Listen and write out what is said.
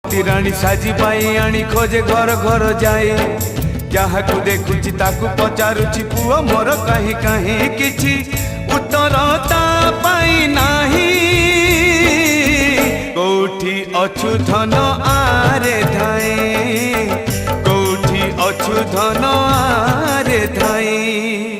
रूपवती रानी साजी पाई आनी खोजे घर घर जाए जहाँ को देखुची ताकू पचारुची पुओ मोर कहीं कहीं किछि उत्तर ता पाई नाही कोठी अछु धन आरे धाई कोठी अछु धन आरे धाई।